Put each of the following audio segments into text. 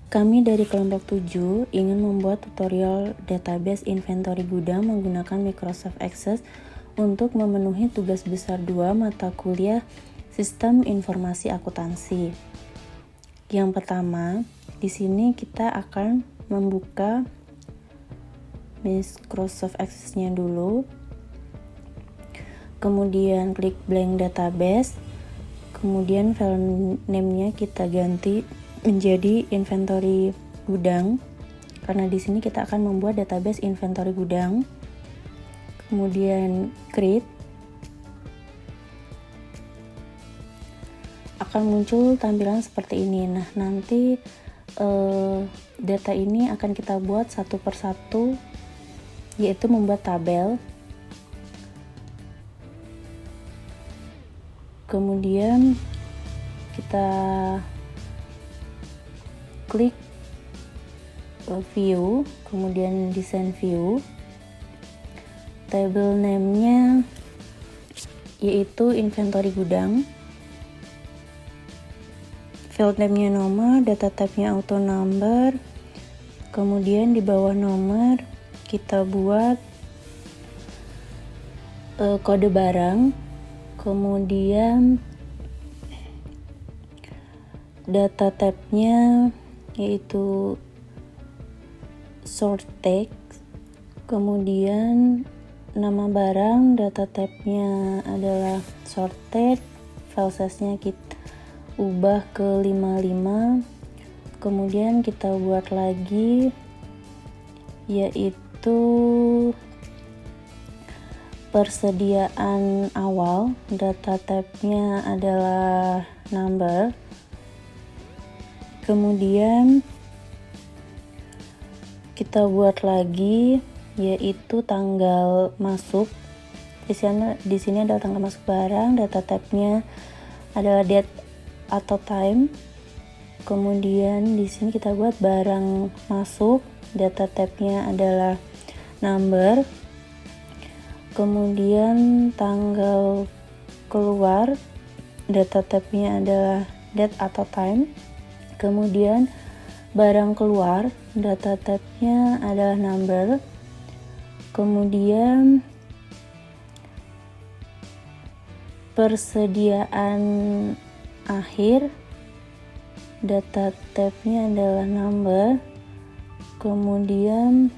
Kami dari kelompok 7 ingin membuat tutorial database inventory gudang menggunakan Microsoft Access untuk memenuhi tugas besar 2 mata kuliah Sistem Informasi Akuntansi. Yang pertama, di sini kita akan membuka Microsoft Access-nya dulu. Kemudian klik blank database. Kemudian file name-nya kita ganti menjadi inventory gudang, karena di sini kita akan membuat database inventory gudang. Kemudian create, akan muncul tampilan seperti ini. Nah, nanti data ini akan kita buat satu persatu, yaitu membuat tabel. Kemudian kita klik view, kemudian design view. Table name-nya yaitu inventory gudang. Field name-nya nomor, data type-nya auto number. Kemudian di bawah nomor kita buat kode barang. Kemudian data type-nya yaitu short text. Kemudian nama barang, data type-nya adalah short text. File size-nya kita ubah ke 55. Kemudian kita buat lagi yaitu persediaan awal, data type-nya adalah number. Kemudian kita buat lagi yaitu tanggal masuk. Di sini ada tanggal masuk barang, data type-nya adalah date atau time. Kemudian di sini kita buat barang masuk, data type-nya adalah number. Kemudian tanggal keluar, data type-nya adalah date atau time. Kemudian barang keluar, data type-nya adalah number. Kemudian persediaan akhir, data type-nya adalah number. Kemudian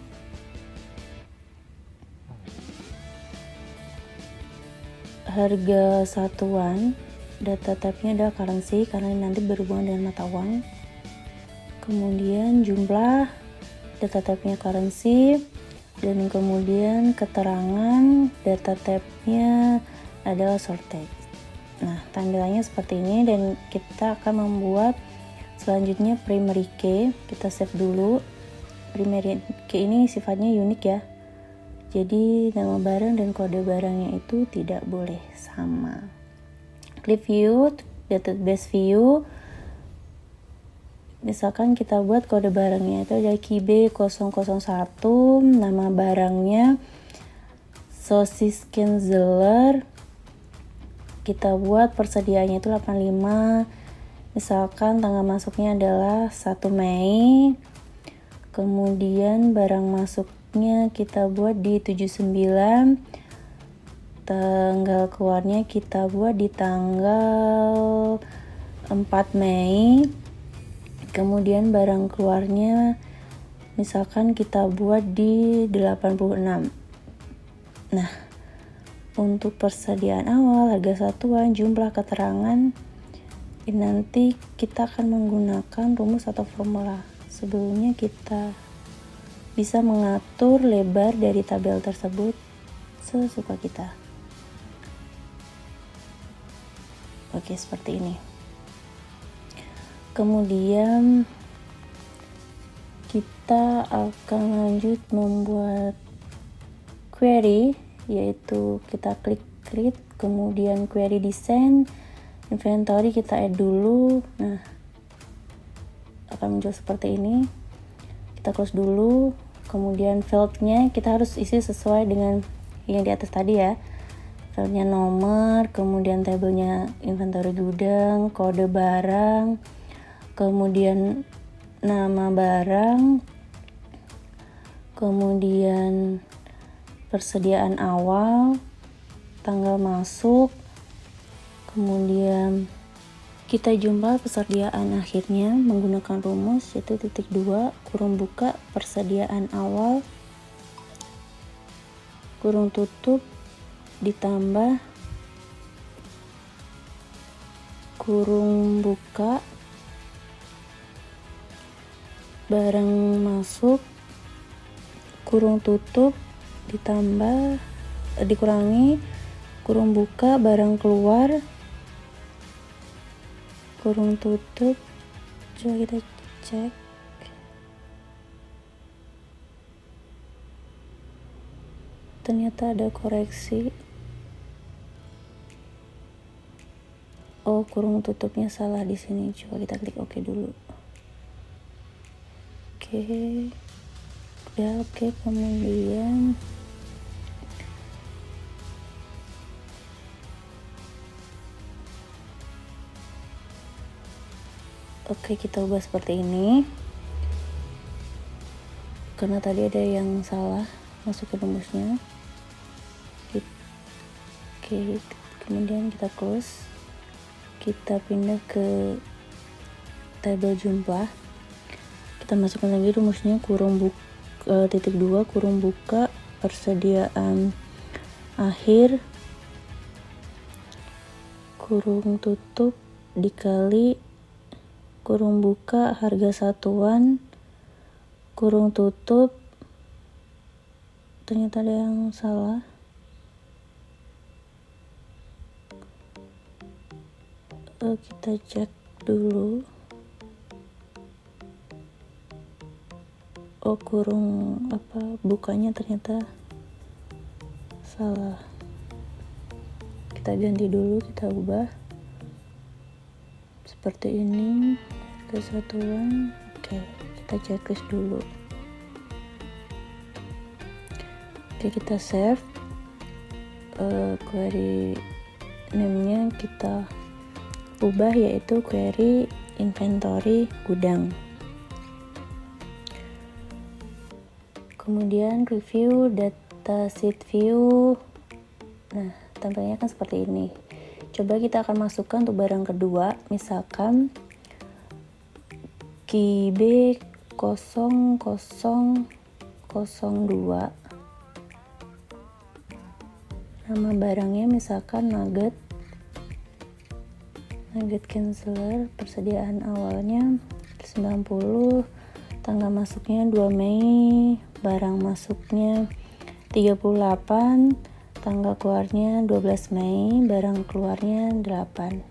harga satuan, data type-nya adalah currency karena ini nanti berhubungan dengan mata uang. Kemudian jumlah, data type-nya currency. Dan kemudian keterangan, data type-nya adalah short text. Nah, tampilannya seperti ini, dan kita akan membuat selanjutnya primary key. Kita save dulu. Primary key ini sifatnya unik ya. Jadi nama barang dan kode barangnya itu tidak boleh sama. Klik view, database view. Misalkan kita buat kode barangnya itu ada key B001, nama barangnya sosis Kinzeler. Kita buat persediaannya itu 85. Misalkan tanggal masuknya adalah 1 Mei. Kemudian barang masuknya kita buat di 79. Tanggal keluarnya kita buat di tanggal 4 Mei. Kemudian barang keluarnya misalkan kita buat di 86. Nah, untuk persediaan awal, harga satuan, jumlah, keterangan, ini nanti kita akan menggunakan rumus atau formula. Sebelumnya kita bisa mengatur lebar dari tabel tersebut sesuka kita. Oke, seperti ini. Kemudian kita akan lanjut membuat query, yaitu kita klik create, kemudian query design, inventory kita add dulu. Nah, akan muncul seperti ini. Kita close dulu. Kemudian fieldnya kita harus isi sesuai dengan yang di atas tadi ya. Fieldnya nomor, kemudian tabelnya inventory gudang, kode barang, kemudian nama barang, kemudian persediaan awal, tanggal masuk, kemudian kita jumlah persediaan akhirnya menggunakan rumus yaitu titik 2 kurung buka persediaan awal kurung tutup ditambah kurung buka barang masuk kurung tutup ditambah dikurangi kurung buka barang keluar kurung tutup. Coba kita cek. Ternyata ada koreksi. Oh, kurung tutupnya salah di sini. Coba kita klik OK dulu. Oke. Udah oke, kemudian oke, kita ubah seperti ini. Karena tadi ada yang salah masuk ke rumusnya. Oke, kemudian kita close. Kita pindah ke tabel jumlah. Kita masukkan lagi rumusnya kurung buka titik 2 kurung buka persediaan akhir kurung tutup dikali kurung buka harga satuan kurung tutup. Ternyata ada yang salah. Kita cek dulu. Oh, kurung bukanya ternyata salah. Kita ganti dulu, kita ubah seperti ini kesatuan. Oke, kita checklist dulu. Oke, kita save. Query name-nya kita ubah yaitu query inventory gudang. Kemudian review datasheet view. Nah, tampilnya kan seperti ini. Coba kita akan masukkan untuk barang kedua, misalkan QB 0002. Nama barangnya misalkan nugget canceler, persediaan awalnya 90, tanggal masuknya 2 Mei, barang masuknya 38, tanggal keluarnya 12 Mei, barang keluarnya 8.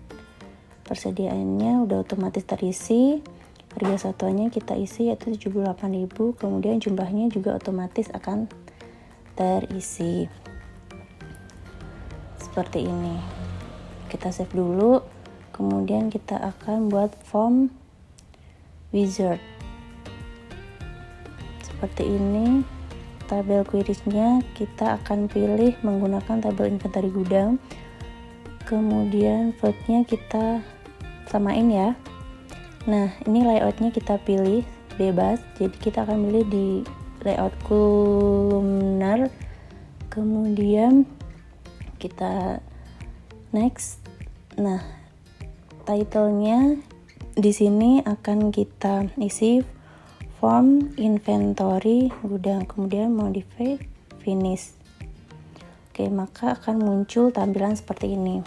Persediaannya udah otomatis terisi, harga satuannya kita isi yaitu 78.000, kemudian jumlahnya juga otomatis akan terisi. Seperti ini. Kita save dulu. Kemudian kita akan buat form wizard seperti ini. Tabel queries-nya kita akan pilih menggunakan tabel inventory gudang. Kemudian field-nya kita samain ya. Nah, ini layout-nya kita pilih bebas. Jadi kita akan pilih di layout kolumnar. Kemudian kita next. Nah, title-nya di sini akan kita isi form inventory gudang, kemudian modify finish. Oke, maka akan muncul tampilan seperti ini.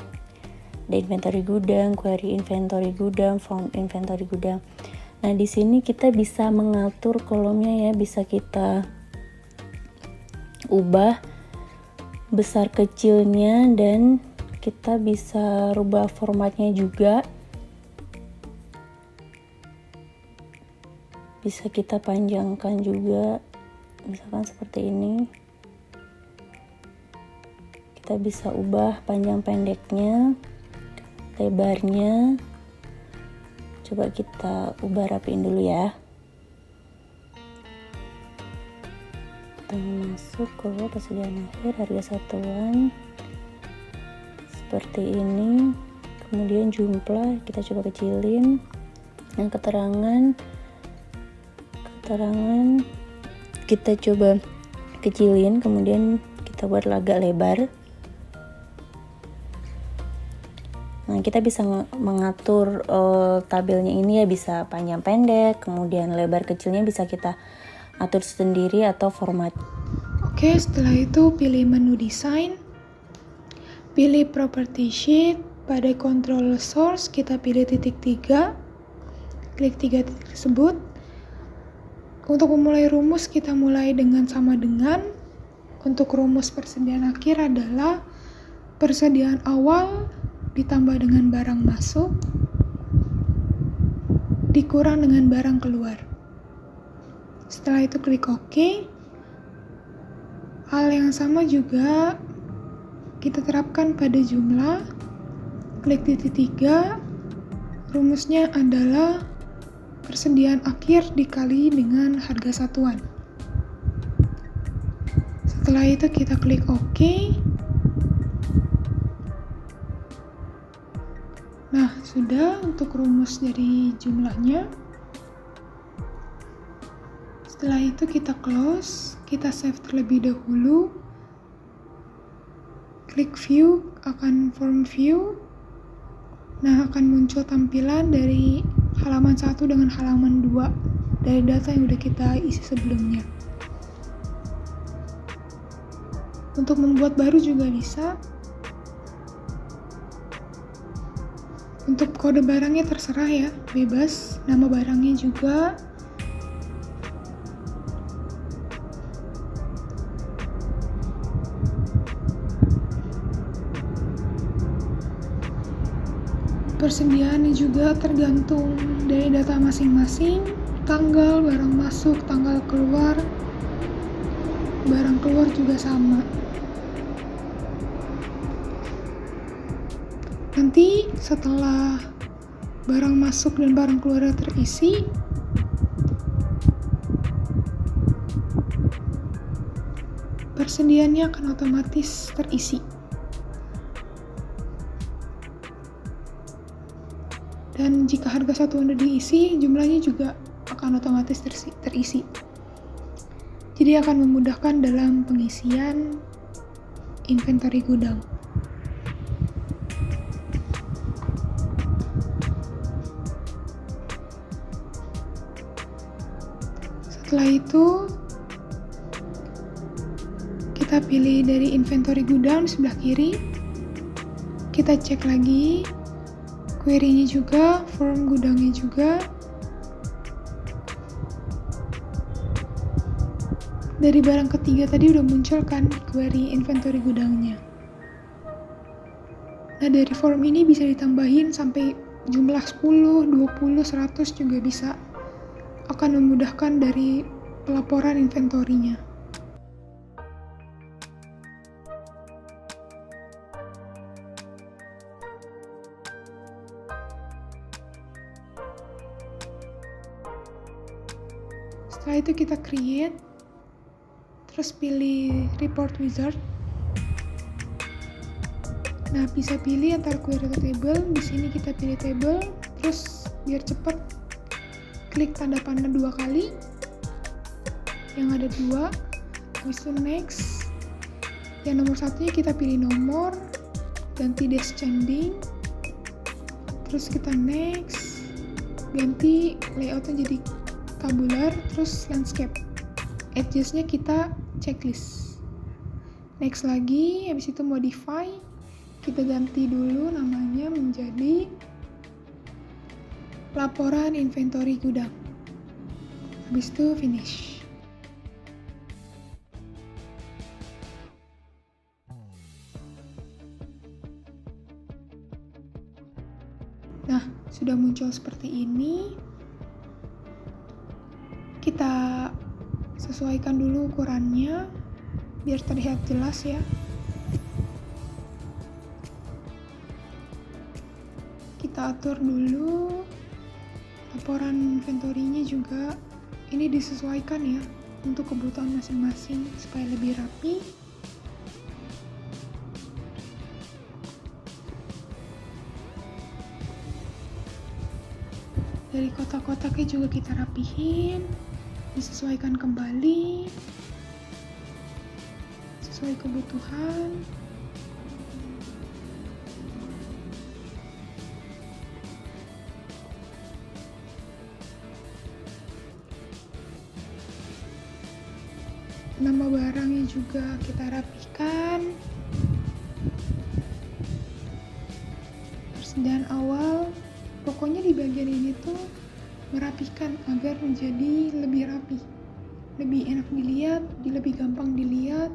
Ada inventory gudang, query inventory gudang, form inventory gudang. Nah, di sini kita bisa mengatur kolomnya ya, bisa kita ubah besar kecilnya dan kita bisa rubah formatnya juga. Bisa kita panjangkan juga, misalkan seperti ini. Kita bisa ubah panjang pendeknya, lebarnya. Coba kita ubah rapiin dulu ya. Kita masuk ke persediaan akhir, harga satuan seperti ini. Kemudian jumlah kita coba kecilin. Yang keterangan keterangan kita coba kecilin, kemudian kita buat agak lebar. Nah, kita bisa mengatur tabelnya ini ya, bisa panjang pendek, kemudian lebar kecilnya bisa kita atur sendiri atau format. Oke, setelah itu pilih menu desain, pilih property sheet, pada control source kita pilih titik 3, klik 3 titik tersebut. Untuk memulai rumus kita mulai dengan sama dengan. Untuk rumus persediaan akhir adalah persediaan awal ditambah dengan barang masuk dikurang dengan barang keluar. Setelah itu klik OK. Hal yang sama juga kita terapkan pada jumlah. Klik titik 3, rumusnya adalah persediaan akhir dikali dengan harga satuan. Setelah itu kita klik OK. Nah, sudah untuk rumus dari jumlahnya. Setelah itu kita close, kita save terlebih dahulu. Klik view, akan form view. Nah, akan muncul tampilan dari halaman 1 dengan halaman 2 dari data yang sudah kita isi sebelumnya. Untuk membuat baru juga bisa. Untuk kode barangnya terserah ya, bebas. Nama barangnya juga. Persediaannya juga tergantung dari data masing-masing, tanggal barang masuk, tanggal keluar, barang keluar juga sama. Nanti setelah barang masuk dan barang keluar terisi, persediaannya akan otomatis terisi. Dan jika harga satuan sudah diisi, jumlahnya juga akan otomatis terisi. Jadi akan memudahkan dalam pengisian inventory gudang. Setelah itu, kita pilih dari inventory gudang di sebelah kiri. Kita cek lagi query-nya juga, form gudangnya juga. Dari barang ketiga tadi udah muncul kan query inventory gudangnya. Nah, dari form ini bisa ditambahin sampai jumlah 10, 20, 100 juga bisa. Akan memudahkan dari pelaporan inventorinya. Setelah itu kita create, terus pilih report wizard. Nah, bisa pilih antara query atau table. Di sini kita pilih table, terus biar cepat klik tanda panah 2 kali. Yang ada 2, habis itu next. Yang nomor 1-nya kita pilih nomor, ganti descending, terus kita next, ganti layoutnya jadi tabular, terus landscape. Adjust-nya kita checklist. Next lagi, habis itu modify, kita ganti dulu namanya menjadi laporan inventory gudang. Habis itu finish. Nah, sudah muncul seperti ini. Kita sesuaikan dulu ukurannya biar terlihat jelas ya. Kita atur dulu laporan inventory-nya juga. Ini disesuaikan ya untuk kebutuhan masing-masing supaya lebih rapi. Dari kotak-kotaknya juga kita rapihin. disesuaikan kembali sesuai kebutuhan. Nama barangnya juga kita rapikan. Dan awal, pokoknya di bagian ini tuh merapikan agar menjadi lebih rapi, lebih enak dilihat, lebih gampang dilihat,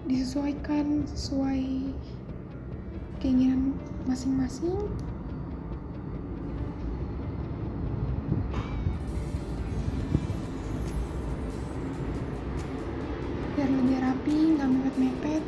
disesuaikan sesuai keinginan masing-masing. Biar lebih rapi, nggak mepet-mepet.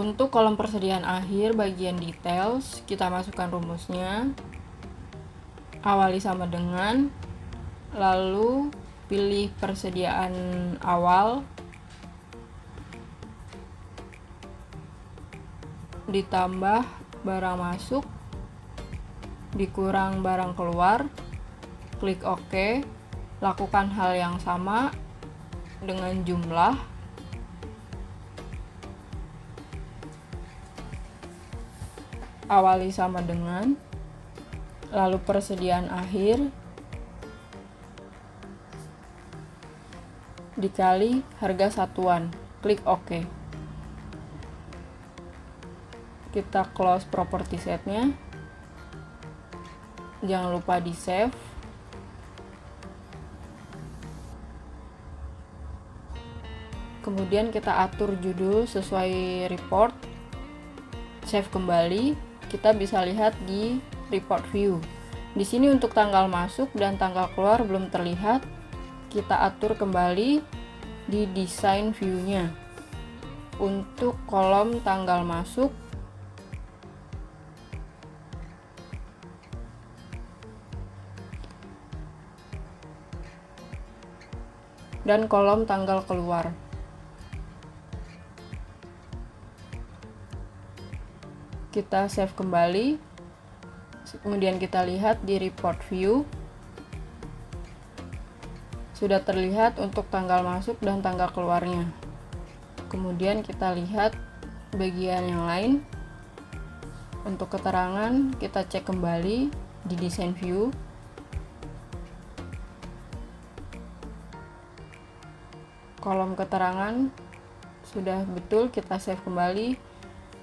Untuk kolom persediaan akhir bagian details, kita masukkan rumusnya. Awali sama dengan, lalu pilih persediaan awal, ditambah barang masuk, dikurang barang keluar, klik OK. Lakukan hal yang sama dengan jumlah, awali sama dengan, lalu persediaan akhir dikali harga satuan, klik OK. Kita close property setnya, jangan lupa di save. Kemudian kita atur judul sesuai report, save kembali. Kita bisa lihat di report view. Di sini untuk tanggal masuk dan tanggal keluar belum terlihat. Kita atur kembali di design view-nya. Untuk kolom tanggal masuk, dan kolom tanggal keluar. Kita save kembali, kemudian kita lihat di report view, sudah terlihat untuk tanggal masuk dan tanggal keluarnya. Kemudian kita lihat bagian yang lain. Untuk keterangan, kita cek kembali di design view. Kolom keterangan sudah betul, kita save kembali.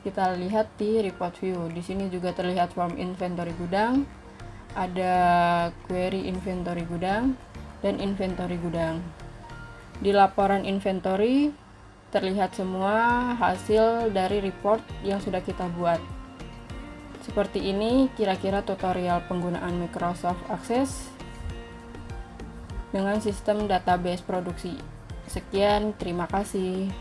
Kita lihat di report view. Di sini juga terlihat form inventory gudang, ada query inventory gudang, dan inventory gudang. Di laporan inventory terlihat semua hasil dari report yang sudah kita buat. Seperti ini kira-kira tutorial penggunaan Microsoft Access dengan sistem database produksi. Sekian, terima kasih.